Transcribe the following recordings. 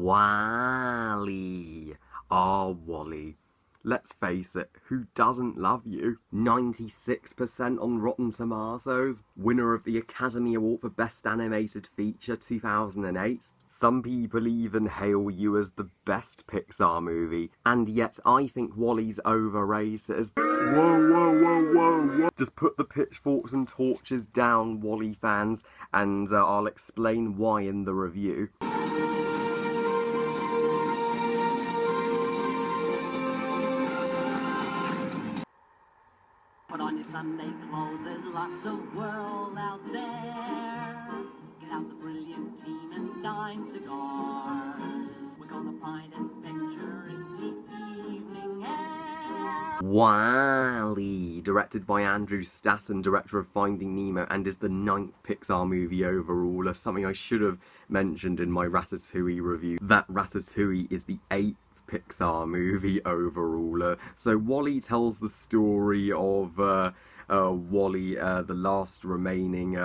Wally. Ah, Wally. Let's face it, who doesn't love you? 96% on Rotten Tomatoes, winner of the Academy Award for Best Animated Feature 2008. Some people even hail you as the best Pixar movie, and yet I think Wally's overrated. Whoa, whoa, whoa, whoa, whoa. Just put the pitchforks and torches down, Wally fans, and I'll explain why in the review. Put on your Sunday clothes, there's lots of world out there. Get out the brilliant teen and dime cigars. We're gonna find a picture in the evening air. Wall-E, directed by Andrew Stanton, director of Finding Nemo, and is the 9th Pixar movie overall, something I should have mentioned in my Ratatouille review. That Ratatouille is the 8th Pixar movie overall. So Wall-E tells the story of Wall-E, the last remaining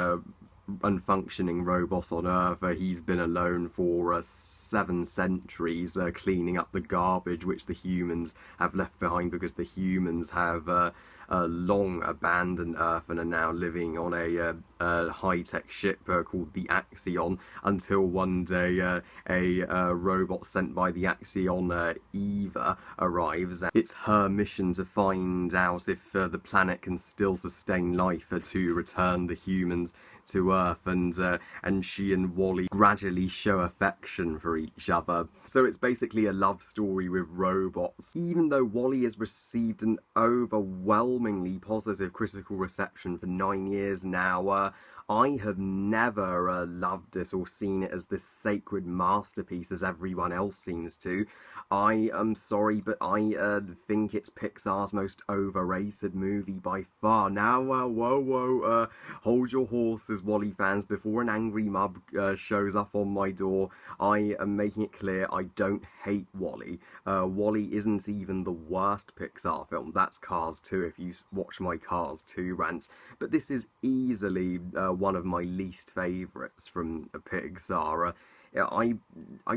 unfunctioning robot on Earth. He's been alone for 7 centuries, cleaning up the garbage which the humans have left behind, because the humans have long abandoned Earth and are now living on a high-tech ship called the Axion, until one day a robot sent by the Axion, Eva, arrives. It's her mission to find out if the planet can still sustain life, to return the humans to Earth, and she and Wall-E gradually show affection for each other. So it's basically a love story with robots. Even though Wall-E has received an overwhelmingly positive critical reception for 9 years now, I have never loved it or seen it as this sacred masterpiece as everyone else seems to. I am sorry, but I think it's Pixar's most overrated movie by far. Now, whoa, hold your horses, Wall-E fans, before an angry mob shows up on my door. I am making it clear I don't hate Wall-E. Wall-E isn't even the worst Pixar film. That's Cars 2 if you watch my Cars 2 rants. But this is easily one of my least favourites from Pixar. I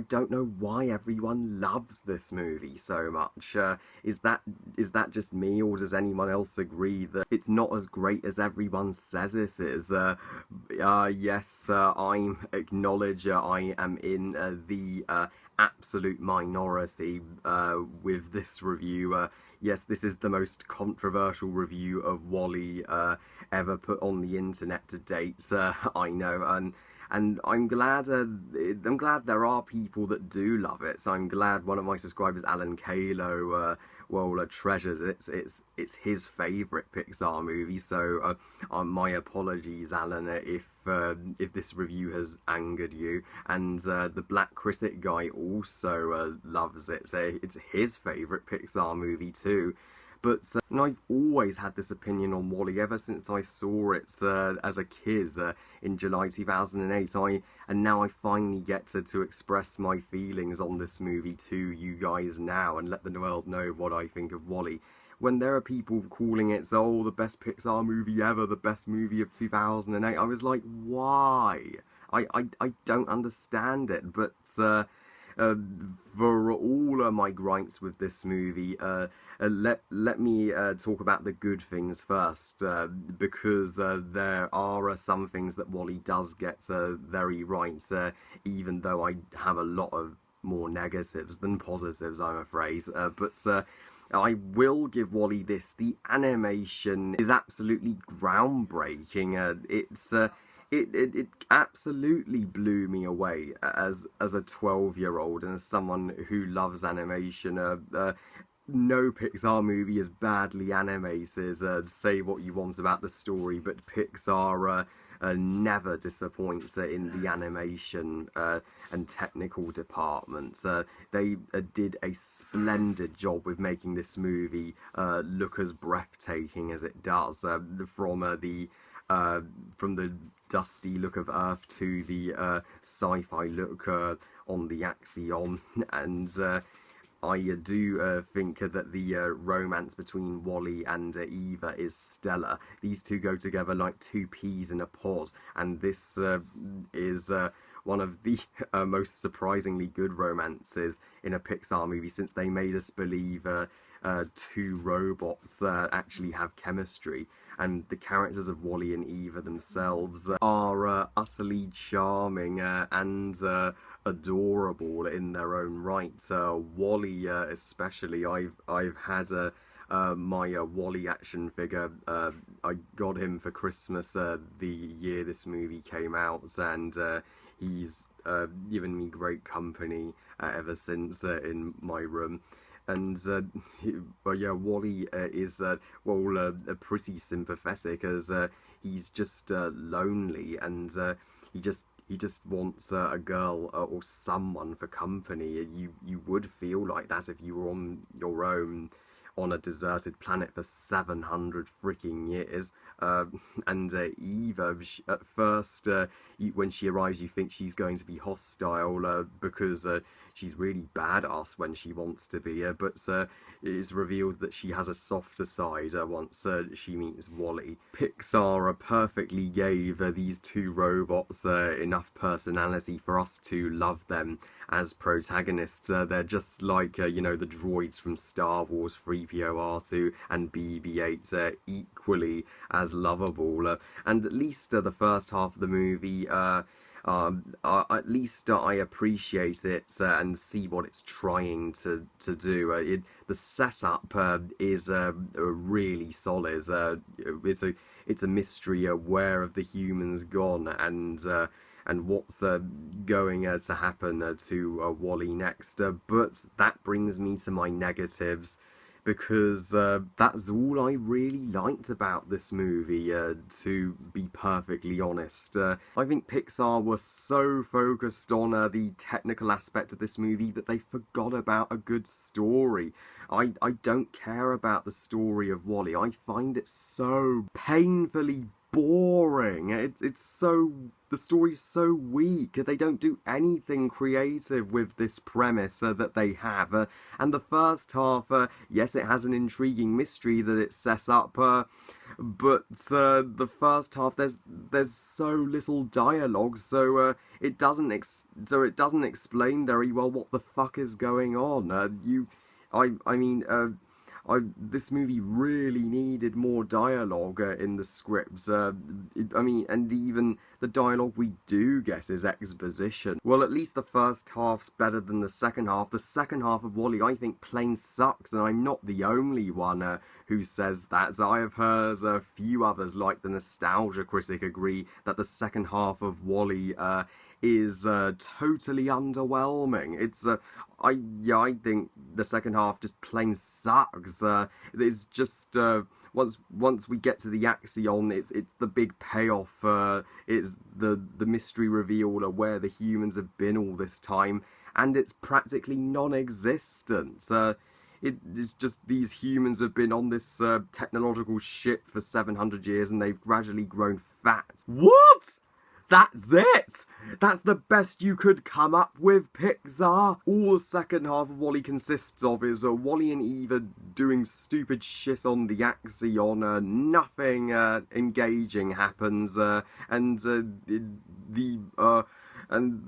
don't know why everyone loves this movie so much. Is that just me, or does anyone else agree that it's not as great as everyone says it is? Yes, I acknowledge I am in the absolute minority with this review. Yes, this is the most controversial review of Wall-E ever put on the internet to date. I know, and I'm glad there are people that do love it. So I'm glad one of my subscribers, Alan Kalo, treasures it. It's his favourite Pixar movie. So my apologies, Alan, if this review has angered you. And the Black Critic guy also loves it. So it's his favourite Pixar movie too. But and I've always had this opinion on Wall-E ever since I saw it as a kid in July 2008. And now I finally get to express my feelings on this movie to you guys now and let the world know what I think of Wall-E. When there are people calling it, oh, the best Pixar movie ever, the best movie of 2008, I was like, why? I don't understand it. But for all of my gripes with this movie, let me talk about the good things first, because there are some things that Wall-E does get very right, even though I have a lot of more negatives than positives, I'm afraid. But I will give Wall-E this: the animation is absolutely groundbreaking. It absolutely blew me away as a 12-year-old and as someone who loves animation. No Pixar movie is badly animated. Say what you want about the story, but Pixar never disappoints in the animation and technical departments. They did a splendid job with making this movie look as breathtaking as it does. From the dusty look of Earth to the sci-fi look on the Axion, and I do think that the romance between Wall-E and Eva is stellar. These two go together like two peas in a pod, and this is one of the most surprisingly good romances in a Pixar movie, since they made us believe two robots actually have chemistry. And the characters of Wally and Eva themselves are utterly charming and adorable in their own right. Wally, especially, I've had my Wally action figure. I got him for Christmas the year this movie came out, and he's given me great company ever since in my room. And yeah, Wally is pretty sympathetic, as he's just lonely, and he just wants a girl or someone for company. You would feel like that if you were on your own on a deserted planet for 700 freaking years. And Eva, at first, when she arrives, you think she's going to be hostile because she's really badass when she wants to be, but it is revealed that she has a softer side once she meets Wally. Pixar perfectly gave these two robots enough personality for us to love them as protagonists. They're just like, the droids from Star Wars, 3PO, R2 and BB-8, equally as lovable. And at least the first half of the movie, at least I appreciate it and see what it's trying to do. The setup is really solid. It's a mystery. Where have the humans gone, and what's going to happen to Wally next? But that brings me to my negatives, because that's all I really liked about this movie, to be perfectly honest. I think Pixar was so focused on the technical aspect of this movie that they forgot about a good story. I don't care about the story of Wally. I find it so painfully boring. The story's so weak. They don't do anything creative with this premise that they have. And the first half, yes, it has an intriguing mystery that it sets up, but the first half there's so little dialogue, so it doesn't explain very well what the fuck is going on. This movie really needed more dialogue in the scripts. And even the dialogue we do get is exposition. Well, at least the first half's better than the second half. The second half of Wall-E, I think, plain sucks, and I'm not the only one who says that. So I have heard a few others, like the Nostalgia Critic, agree that the second half of Wall-E is totally underwhelming. I think the second half just plain sucks. It's just once we get to the Axion, it's the big payoff. It's the mystery reveal of where the humans have been all this time, and it's practically non-existent. It's just these humans have been on this technological ship for 700 years, and they've gradually grown fat. What? That's it! That's the best you could come up with, Pixar? All the second half of Wall-E consists of is Wall-E and Eva doing stupid shit on the Axion. Nothing engaging happens, and the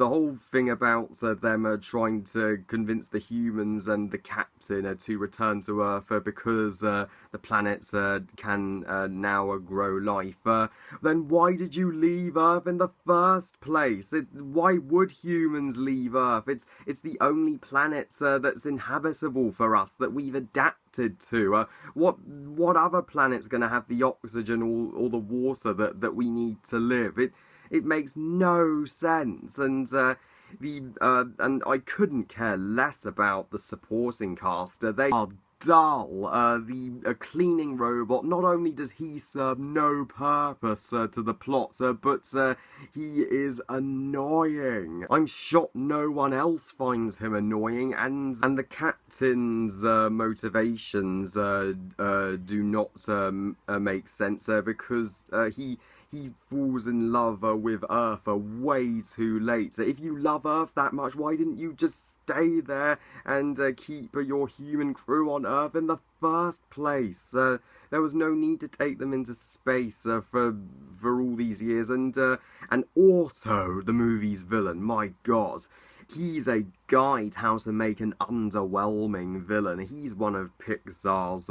whole thing about them trying to convince the humans and the captain to return to Earth because the planets can now grow life. Then why did you leave Earth in the first place? Why would humans leave Earth? It's the only planet that's inhabitable for us, that we've adapted to. What other planet's going to have the oxygen or the water that we need to live? It makes no sense, and I couldn't care less about the supporting cast. They are dull. The cleaning robot, not only does he serve no purpose to the plot, but he is annoying. I'm shocked no one else finds him annoying, and the captain's motivations do not make sense, because he falls in love with Earth way too late. So if you love Earth that much, why didn't you just stay there and keep your human crew on Earth in the first place? There was no need to take them into space for all these years. And also, the movie's villain, my God. He's a guide how to make an underwhelming villain. He's one of Pixar's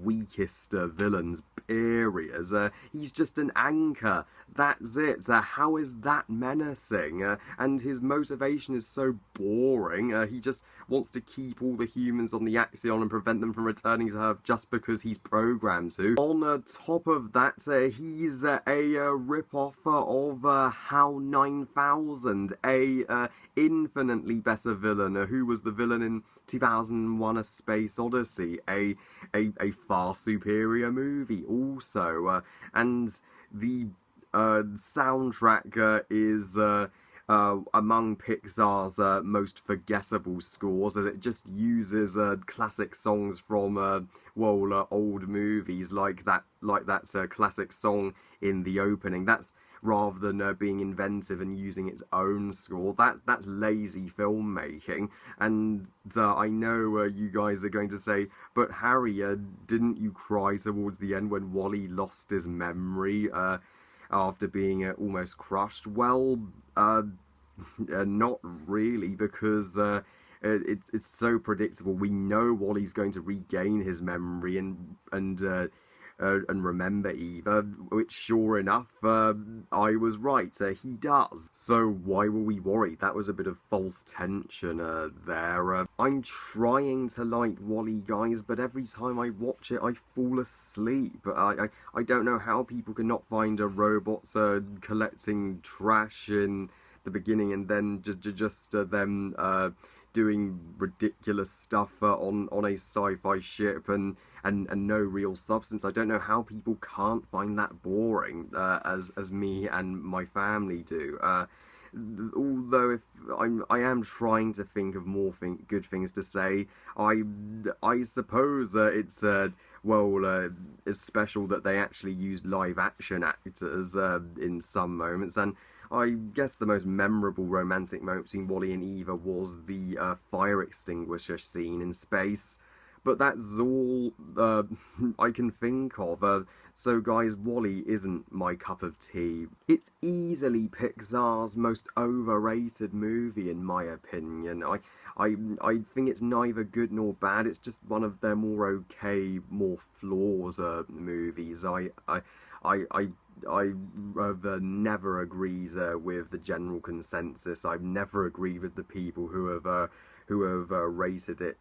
weakest villains, period. He's just an anchor. That's it. How is that menacing? And his motivation is so boring. He just wants to keep all the humans on the Axion and prevent them from returning to Earth just because he's programmed to. On top of that, he's a rip-off of HAL 9000, a infinitely better villain, who was the villain in 2001: A Space Odyssey, a far superior movie also, and the soundtrack is among Pixar's most forgettable scores, as it just uses classic songs from old movies, like that classic song in the opening. That's rather than being inventive and using its own score. That's lazy filmmaking. And I know you guys are going to say, but Harry, didn't you cry towards the end when Wally lost his memory after being almost crushed? Well, not really, because it's so predictable. We know Wally's going to regain his memory and remember Eve, which sure enough, I was right, he does. So why were we worried? That was a bit of false tension there. I'm trying to like Wally, guys, but every time I watch it, I fall asleep. I don't know how people can not find robots collecting trash in the beginning and then just them doing ridiculous stuff on a sci-fi ship and no real substance. I don't know how people can't find that boring, as me and my family do. Although if I am trying to think of more good things to say, I suppose it's it's special that they actually used live action actors in some moments, and I guess the most memorable romantic moment between Wally and Eva was the fire extinguisher scene in space. But that's all I can think of. So guys, Wall-E isn't my cup of tea. It's easily Pixar's most overrated movie, in my opinion. I think it's neither good nor bad. It's just one of their more okay, more flaws movies. I've never agreed with the general consensus. I've never agreed with the people who have rated it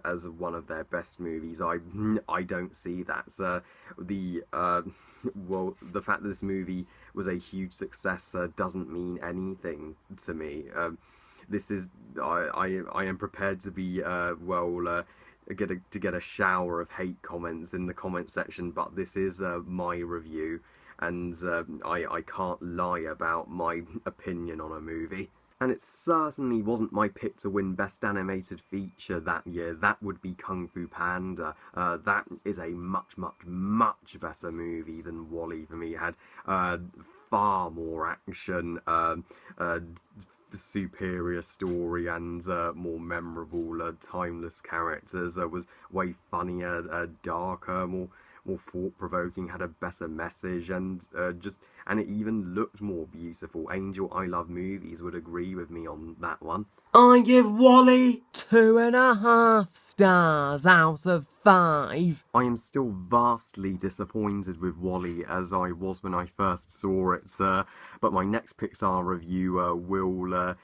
as one of their best movies. I don't see that. The fact that this movie was a huge success doesn't mean anything to me. This is I am prepared to be get a shower of hate comments in the comment section, but this is my review, and I can't lie about my opinion on a movie. And it certainly wasn't my pick to win Best Animated Feature that year. That would be Kung Fu Panda. That is a much, much, much better movie than Wall-E for me. It had far more action, superior story, and more memorable, timeless characters. Was way funnier, darker, more thought-provoking, had a better message, and it even looked more beautiful. Angel I Love Movies would agree with me on that one. I give Wall-E 2.5 stars out of 5. I am still vastly disappointed with Wall-E, as I was when I first saw it, but my next Pixar review will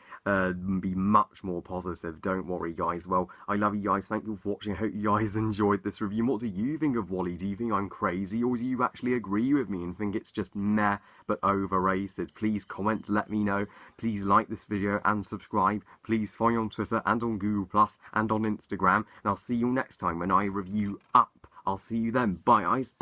be much more positive. Don't worry, guys. Well, I love you guys. Thank you for watching. I hope you guys enjoyed this review. What do you think of Wall-E? Do you think I'm crazy, or do you actually agree with me and think it's just meh but overrated? Please comment to let me know. Please like this video and subscribe. Please follow me on Twitter and on Google+ and on Instagram. And I'll see you next time when I review Up. I'll see you then. Bye, guys.